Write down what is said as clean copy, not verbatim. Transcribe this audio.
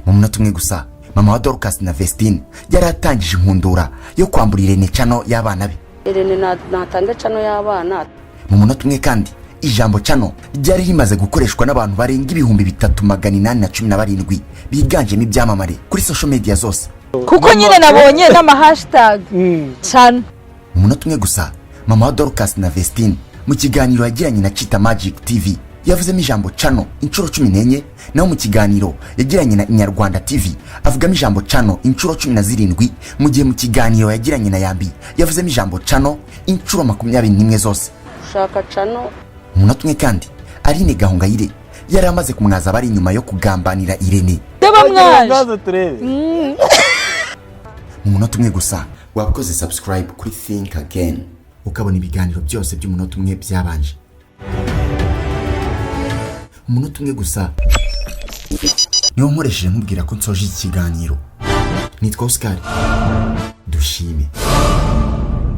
mu munota umwe gusa mama wa Dorcas na Vestine yaratangije inkundura yo kwambura Irene CANO y'abana be. Irene natanze CANO y'abana. Mu munota umwe kandi ijambo CANO ryari rimaze gukoreshwa n'abantu barenga 3817 biganjemo ibyamamare kuri social media zose. Kuko nyine nabonye n'ama hashtag CANO. Mu munota umwe gusa mama wa Dorcas na Vestine mu kiganiro yagiranye na Chita Magic TV yavuzemo ijambo CANO inshuro 14, naho mu kiganiro yagiranye na Inyarwanda TV avugamo ijambo CANO inshuro 17, mu gihe mu kiganiro yagiranye na Yambi yavuzemo ijambo CANO inshuro 21 zose. Ushaka CANO. Mu munota umwe kandi Aline Gahongayire yari amaze kumwaza bari inyuma yo kugambanira Irene. Deba mwaje turebe. Mu munota umwe gusa wakoze subscribe kuri Think Again ukabona ibiganiro byose by'umunota umwe byabanje. Umunota umwe gusa niwo nkoresheje nkubwira ko nsoje ikiganiro. Nitwa Oscar, dushime.